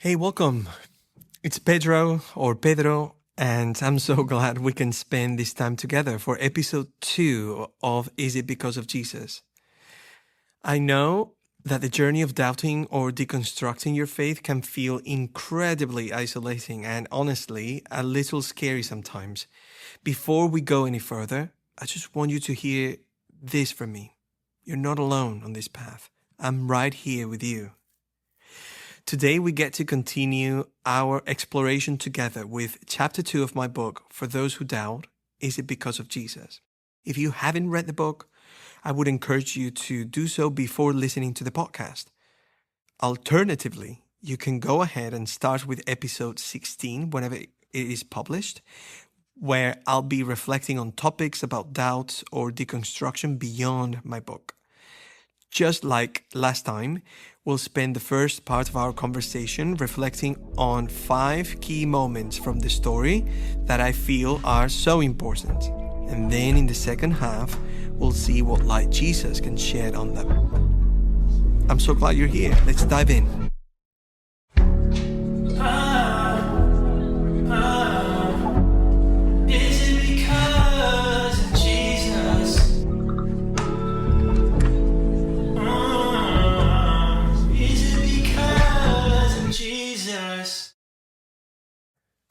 Hey, welcome. It's Pedro or Pedro, and I'm so glad we can spend this time together for episode 2 of Is It Because of Jesus? I know that the journey of doubting or deconstructing your faith can feel incredibly isolating and honestly a little scary sometimes. Before we go any further, I just want you to hear this from me. You're not alone on this path. I'm right here with you. Today we get to continue our exploration together with chapter 2 of my book, For Those Who Doubt, Is It Because of Jesus? If you haven't read the book, I would encourage you to do so before listening to the podcast. Alternatively, you can go ahead and start with episode 16 whenever it is published, where I'll be reflecting on topics about doubt or deconstruction beyond my book. Just like last time, we'll spend the first part of our conversation reflecting on 5 key moments from the story that I feel are so important. And then in the second half, we'll see what light Jesus can shed on them. I'm so glad you're here. Let's dive in.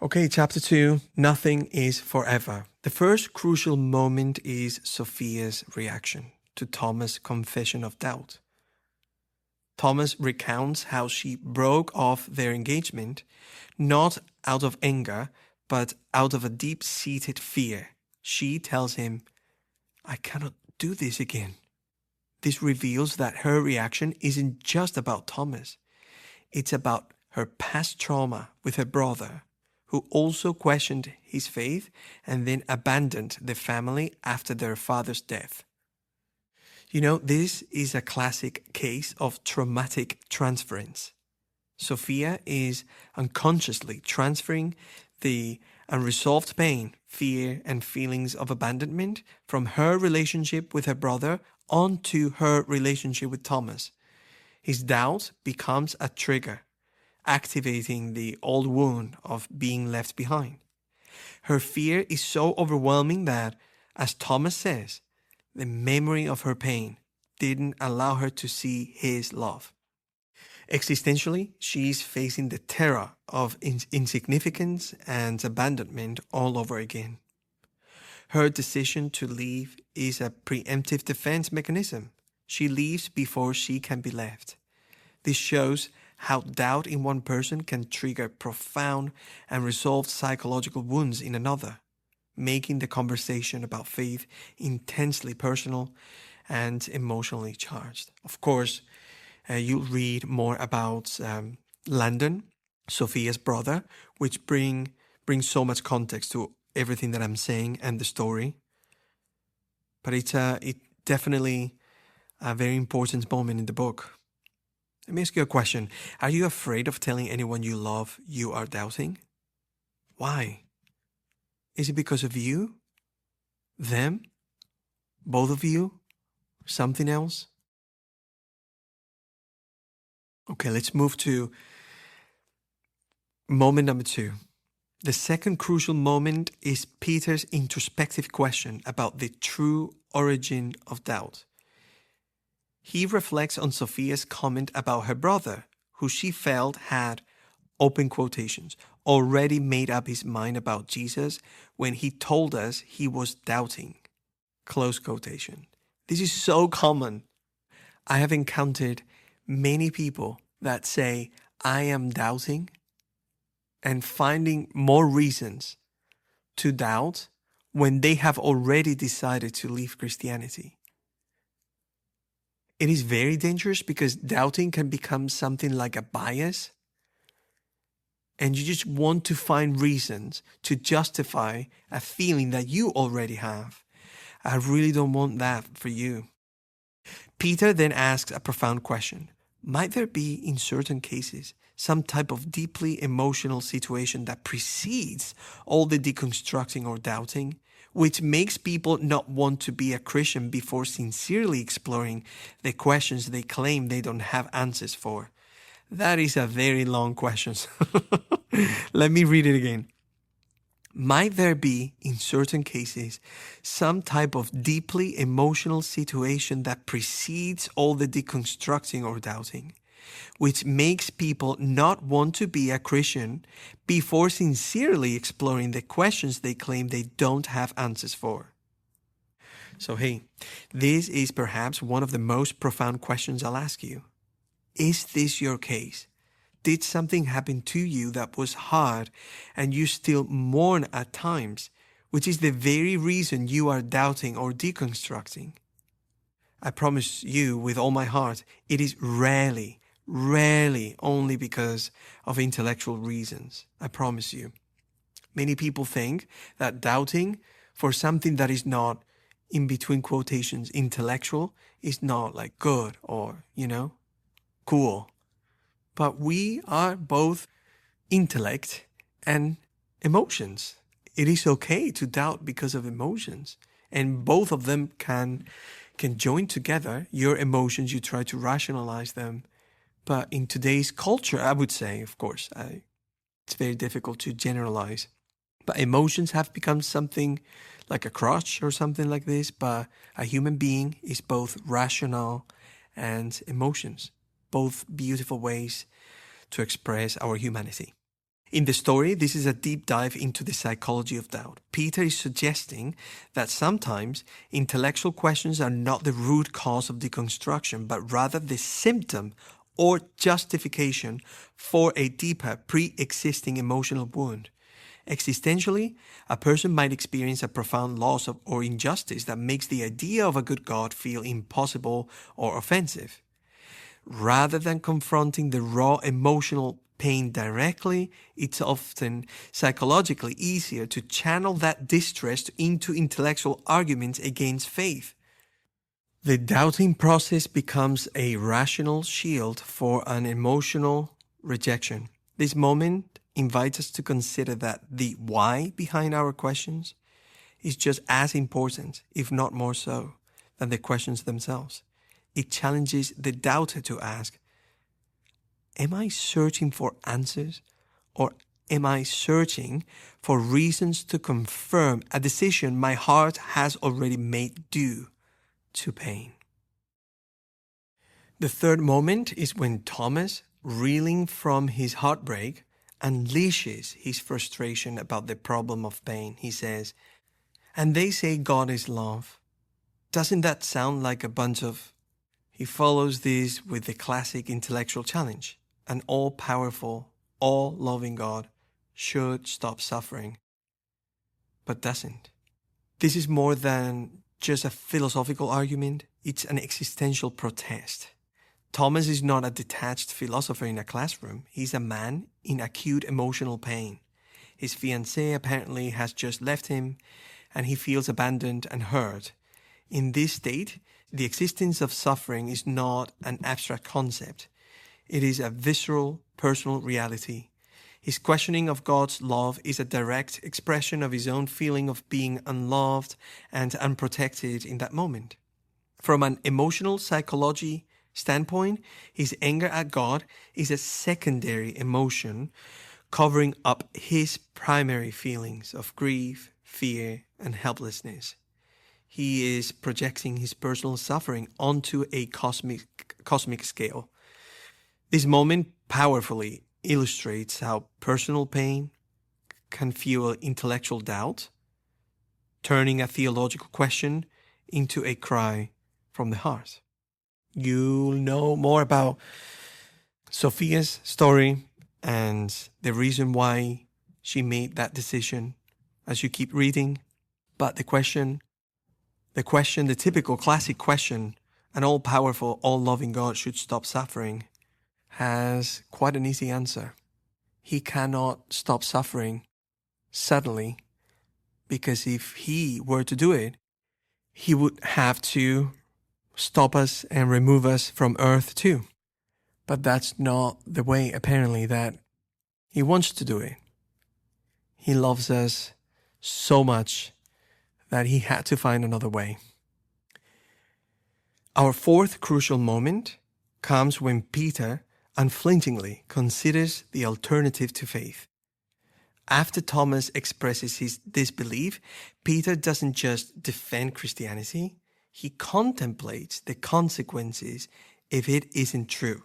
Okay, chapter 2, Nothing is Forever. The first crucial moment is Sophia's reaction to Thomas' confession of doubt. Thomas recounts how she broke off their engagement, not out of anger, but out of a deep-seated fear. She tells him, "I cannot do this again." This reveals that her reaction isn't just about Thomas. It's about her past trauma with her brother, who also questioned his faith and then abandoned the family after their father's death. You know, this is a classic case of traumatic transference. Sofía is unconsciously transferring the unresolved pain, fear, and feelings of abandonment from her relationship with her brother onto her relationship with Thomas. His doubt becomes a trigger, activating the old wound of being left behind. Her fear is so overwhelming that, as Thomas says, the memory of her pain didn't allow her to see his love. Existentially, she is facing the terror of insignificance and abandonment all over again. Her decision to leave is a preemptive defense mechanism. She leaves before she can be left. This shows how doubt in one person can trigger profound and resolved psychological wounds in another, making the conversation about faith intensely personal and emotionally charged. Of course, you'll read more about Landon, Sophia's brother, which brings so much context to everything that I'm saying and the story. But it's definitely a very important moment in the book. Let me ask you a question. Are you afraid of telling anyone you love you are doubting? Why? Is it because of you? Them? Both of you? Something else? Okay, let's move to moment number 2. The second crucial moment is Peter's introspective question about the true origin of doubt. He reflects on Sophia's comment about her brother, who she felt had, open quotations, already made up his mind about Jesus when he told us he was doubting, close quotation. This is so common. I have encountered many people that say, "I am doubting," and finding more reasons to doubt when they have already decided to leave Christianity. It is very dangerous because doubting can become something like a bias, and you just want to find reasons to justify a feeling that you already have. I really don't want that for you. Peter then asks a profound question. Might there be, in certain cases, some type of deeply emotional situation that precedes all the deconstructing or doubting, which makes people not want to be a Christian before sincerely exploring the questions they claim they don't have answers for? That is a very long question. Let me read it again. Might there be, in certain cases, some type of deeply emotional situation that precedes all the deconstructing or doubting, which makes people not want to be a Christian before sincerely exploring the questions they claim they don't have answers for? So hey, this is perhaps one of the most profound questions I'll ask you. Is this your case? Did something happen to you that was hard and you still mourn at times, which is the very reason you are doubting or deconstructing? I promise you with all my heart, it is rarely only because of intellectual reasons. I promise you. Many people think that doubting for something that is not, in between quotations, intellectual, is not like good or, cool. But we are both intellect and emotions. It is okay to doubt because of emotions. And both of them can join together. Your emotions, you try to rationalize them. But in today's culture, I would say, of course, it's very difficult to generalize. But emotions have become something like a crutch or something like this. But a human being is both rational and emotions. Both beautiful ways to express our humanity. In the story, this is a deep dive into the psychology of doubt. Peter is suggesting that sometimes intellectual questions are not the root cause of deconstruction, but rather the symptom or justification for a deeper pre-existing emotional wound. Existentially, a person might experience a profound loss or injustice that makes the idea of a good God feel impossible or offensive. Rather than confronting the raw emotional pain directly, it's often psychologically easier to channel that distress into intellectual arguments against faith. The doubting process becomes a rational shield for an emotional rejection. This moment invites us to consider that the why behind our questions is just as important, if not more so, than the questions themselves. It challenges the doubter to ask, am I searching for answers or am I searching for reasons to confirm a decision my heart has already made due to pain? The third moment is when Thomas, reeling from his heartbreak, unleashes his frustration about the problem of pain. He says, and they say God is love. Doesn't that sound like a bunch of... He follows this with the classic intellectual challenge. An all-powerful, all-loving God should stop suffering, but doesn't. This is more than just a philosophical argument. It's an existential protest. Thomas is not a detached philosopher in a classroom. He's a man in acute emotional pain. His fiancée apparently has just left him, and he feels abandoned and hurt. In this state, the existence of suffering is not an abstract concept. It is a visceral, personal reality. His questioning of God's love is a direct expression of his own feeling of being unloved and unprotected in that moment. From an emotional psychology standpoint, his anger at God is a secondary emotion covering up his primary feelings of grief, fear, and helplessness. He is projecting his personal suffering onto a cosmic scale. This moment powerfully illustrates how personal pain can fuel intellectual doubt, turning a theological question into a cry from the heart. You'll know more about Sofía's story and the reason why she made that decision as you keep reading. But the typical classic question, an all-powerful, all-loving God should stop suffering, has quite an easy answer. He cannot stop suffering suddenly, because if he were to do it, he would have to stop us and remove us from earth too. But that's not the way, apparently, that he wants to do it. He loves us so much that he had to find another way. Our fourth crucial moment comes when Peter unflinchingly considers the alternative to faith. After Thomas expresses his disbelief, Peter doesn't just defend Christianity, he contemplates the consequences if it isn't true.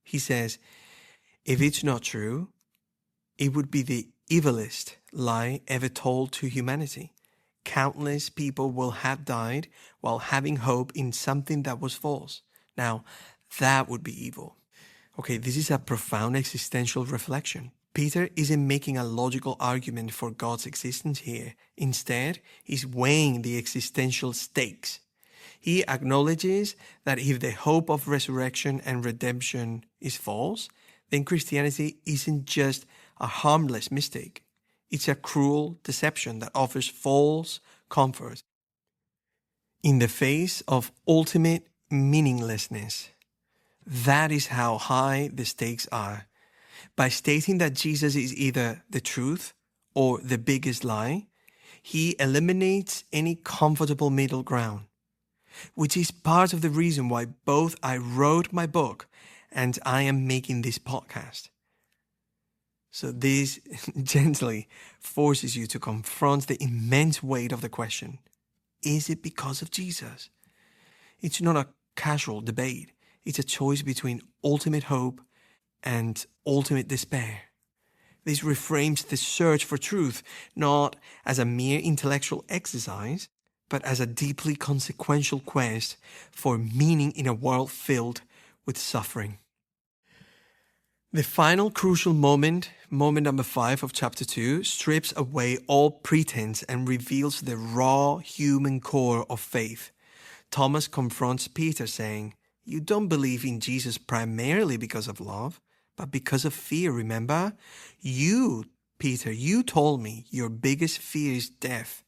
He says, if it's not true, it would be the evilest lie ever told to humanity. Countless people will have died while having hope in something that was false. Now, that would be evil. Okay, this is a profound existential reflection. Peter isn't making a logical argument for God's existence here. Instead, he's weighing the existential stakes. He acknowledges that if the hope of resurrection and redemption is false, then Christianity isn't just a harmless mistake. It's a cruel deception that offers false comfort in the face of ultimate meaninglessness. That is how high the stakes are. By stating that Jesus is either the truth or the biggest lie, he eliminates any comfortable middle ground, which is part of the reason why both I wrote my book and I am making this podcast. So this gently forces you to confront the immense weight of the question, is it because of Jesus? It's not a casual debate. It's a choice between ultimate hope and ultimate despair. This reframes the search for truth not as a mere intellectual exercise, but as a deeply consequential quest for meaning in a world filled with suffering. The final crucial moment number 5 of chapter 2, strips away all pretense and reveals the raw human core of faith. Thomas confronts Peter saying, "You don't believe in Jesus primarily because of love, but because of fear, remember? You, Peter, you told me your biggest fear is death."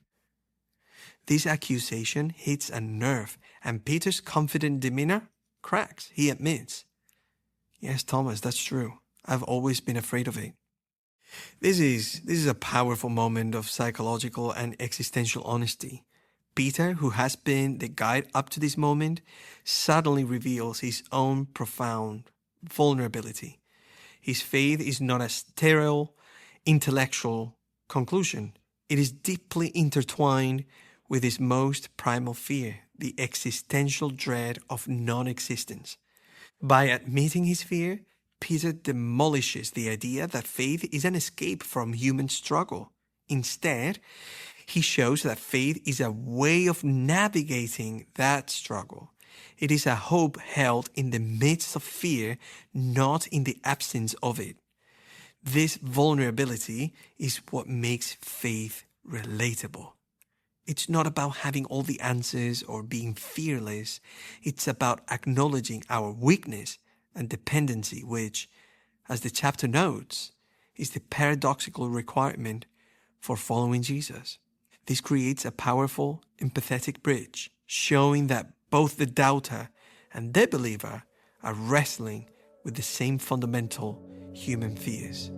This accusation hits a nerve, and Peter's confident demeanor cracks. He admits, "Yes, Thomas, that's true. I've always been afraid of it." This is a powerful moment of psychological and existential honesty. Peter, who has been the guide up to this moment, suddenly reveals his own profound vulnerability. His faith is not a sterile, intellectual conclusion. It is deeply intertwined with his most primal fear, the existential dread of non-existence. By admitting his fear, Peter demolishes the idea that faith is an escape from human struggle. Instead, he shows that faith is a way of navigating that struggle. It is a hope held in the midst of fear, not in the absence of it. This vulnerability is what makes faith relatable. It's not about having all the answers or being fearless. It's about acknowledging our weakness and dependency, which, as the chapter notes, is the paradoxical requirement for following Jesus. This creates a powerful, empathetic bridge, showing that both the doubter and the believer are wrestling with the same fundamental human fears.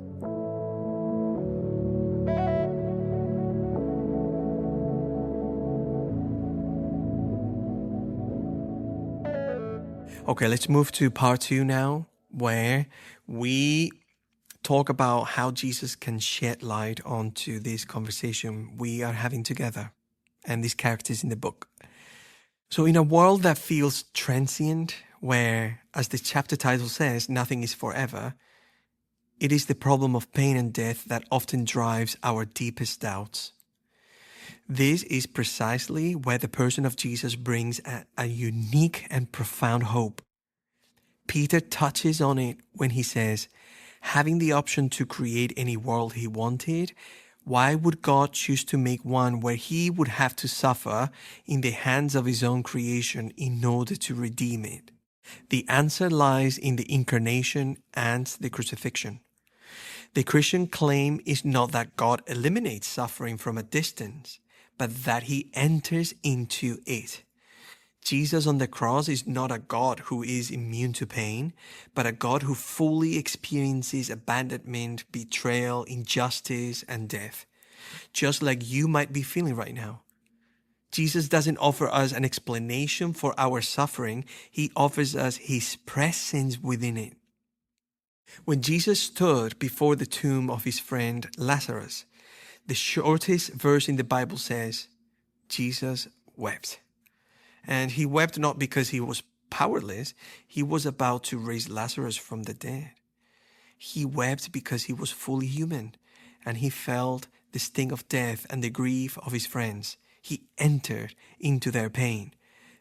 Okay, let's move to part 2 now, where we talk about how Jesus can shed light onto this conversation we are having together and these characters in the book. So in a world that feels transient, where, as the chapter title says, nothing is forever, it is the problem of pain and death that often drives our deepest doubts. This is precisely where the person of Jesus brings a unique and profound hope. Peter touches on it when he says, having the option to create any world he wanted, why would God choose to make one where he would have to suffer in the hands of his own creation in order to redeem it? The answer lies in the incarnation and the crucifixion. The Christian claim is not that God eliminates suffering from a distance, but that he enters into it. Jesus on the cross is not a God who is immune to pain, but a God who fully experiences abandonment, betrayal, injustice, and death, just like you might be feeling right now. Jesus doesn't offer us an explanation for our suffering. He offers us his presence within it. When Jesus stood before the tomb of his friend Lazarus, the shortest verse in the Bible says, Jesus wept. And he wept not because he was powerless. He was about to raise Lazarus from the dead. He wept because he was fully human, and he felt the sting of death and the grief of his friends. He entered into their pain.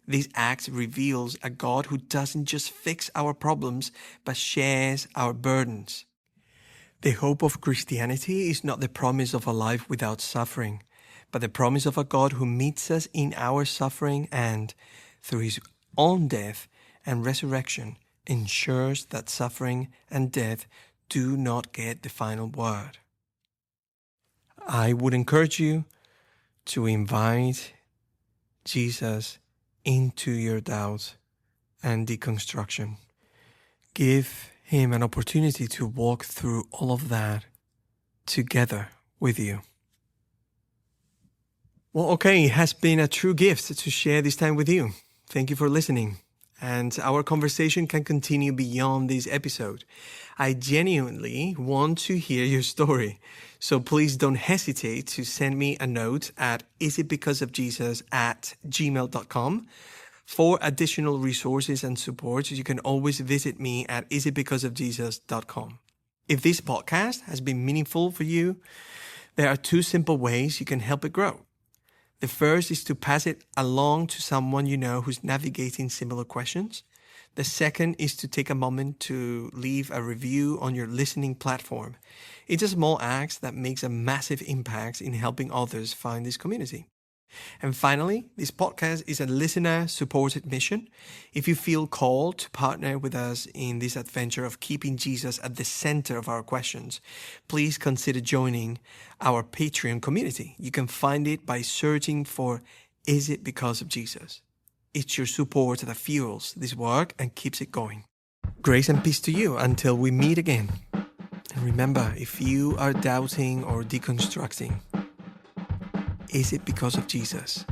This act reveals a God who doesn't just fix our problems, but shares our burdens. The hope of Christianity is not the promise of a life without suffering, but the promise of a God who meets us in our suffering and, through his own death and resurrection, ensures that suffering and death do not get the final word. I would encourage you to invite Jesus into your doubt and deconstruction. Give him an opportunity to walk through all of that together with you. Well, okay, it has been a true gift to share this time with you. Thank you for listening. And our conversation can continue beyond this episode. I genuinely want to hear your story. So please don't hesitate to send me a note at isitbecauseofjesus@gmail.com. For additional resources and support, you can always visit me at isitbecauseofjesus.com. If this podcast has been meaningful for you, there are 2 simple ways you can help it grow. The first is to pass it along to someone you know who's navigating similar questions. The second is to take a moment to leave a review on your listening platform. It's a small act that makes a massive impact in helping others find this community. And finally, this podcast is a listener-supported mission. If you feel called to partner with us in this adventure of keeping Jesus at the center of our questions, please consider joining our Patreon community. You can find it by searching for Is It Because of Jesus? It's your support that fuels this work and keeps it going. Grace and peace to you until we meet again. And remember, if you are doubting or deconstructing, is it because of Jesus?